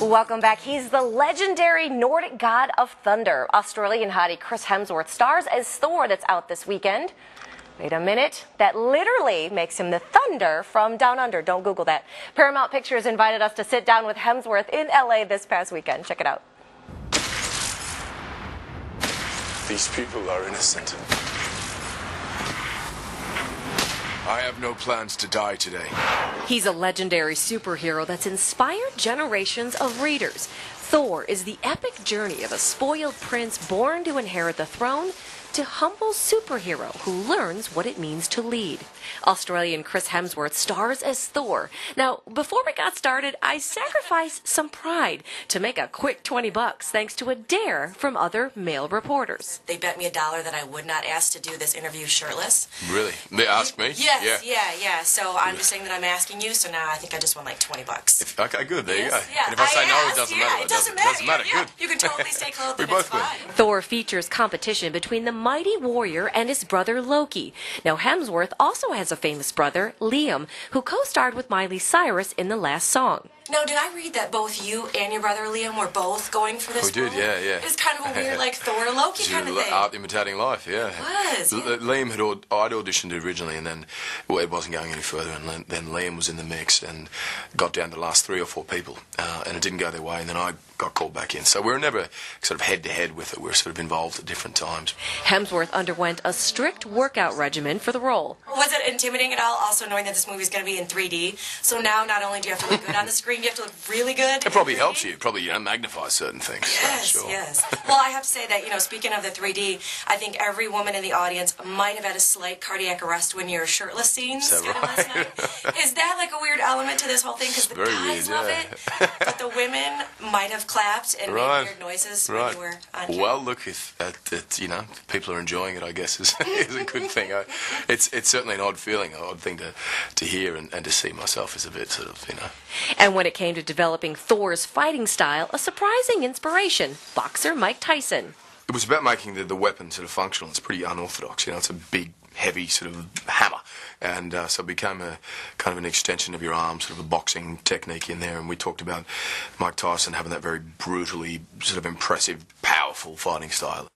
Welcome back. He's the legendary Nordic god of thunder. Australian hottie Chris Hemsworth stars as Thor that's out this weekend. Wait a minute. That literally makes him the thunder from Down Under. Don't Google that. Paramount Pictures invited us to sit down with Hemsworth in LA this past weekend. Check it out. These people are innocent. I have no plans to die today. He's a legendary superhero that's inspired generations of readers. Thor is the epic journey of a spoiled prince born to inherit the throne to humble superhero who learns what it means to lead. Australian Chris Hemsworth stars as Thor. Now, before we got started, I sacrificed some pride to make a quick $20 thanks to a dare from other male reporters. They bet me $1 that I would not ask to do this interview shirtless. Really? They asked me? Yes, yeah. So I'm just saying that I'm asking you, so now I think I just won like $20. Okay, good. There you go. Yeah, And if I say no, it doesn't matter. It doesn't matter. Good. You can totally stay clothed. We both win. Thor features competition between the mighty warrior and his brother Loki. Now, Hemsworth also has a famous brother, Liam, who co-starred with Miley Cyrus in the last song. Now, did I read that both you and your brother Liam were both going for this role? We did, yeah. It was kind of a weird, like, Thor-Loki kind of thing. Art imitating life, yeah. It was. Yeah. Liam I'd auditioned originally, and then it wasn't going any further, and then Liam was in the mix and got down to the last 3 or 4 people, and it didn't go their way, and then I got called back in. So we were never sort of head-to-head with it. We were sort of involved at different times. Hemsworth underwent a strict workout regimen for the role. Was it intimidating at all, also knowing that this movie is going to be in 3D? So now, not only do you have to look good on the screen, you have to look really good. It probably helps you. Probably magnifies certain things. Yes, sure. Yes. Well, I have to say that, speaking of the 3D, I think every woman in the audience might have had a slight cardiac arrest when your shirtless scenes Is that right? last night. Is that like a weird element to this whole thing? Because the guys love it, but the women might have clapped and made weird noises when you were on camera. Well, look, if people are enjoying it, I guess is a good thing. It's certainly an odd feeling, an odd thing to hear and to see myself as a bit sort of, And when it came to developing Thor's fighting style, a surprising inspiration, boxer Mike Tyson. It was about making the weapon sort of functional. It's pretty unorthodox, it's a big, heavy sort of hammer, and so it became a kind of an extension of your arm, sort of a boxing technique in there. And we talked about Mike Tyson having that very brutally sort of impressive, powerful fighting style.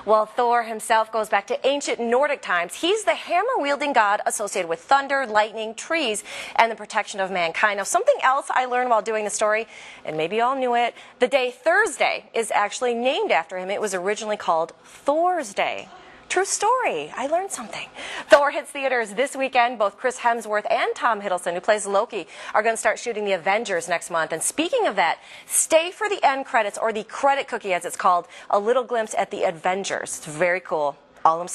Well, Thor himself goes back to ancient Nordic times. He's the hammer-wielding god associated with thunder, lightning, trees, and the protection of mankind. Now, something else I learned while doing the story, and maybe you all knew it, the day Thursday is actually named after him. It was originally called Thor's Day. True story. I learned something. Thor hits theaters this weekend. Both Chris Hemsworth and Tom Hiddleston, who plays Loki, are going to start shooting the Avengers next month. And speaking of that, stay for the end credits, or the credit cookie as it's called, a little glimpse at the Avengers. It's very cool. All I'm saying.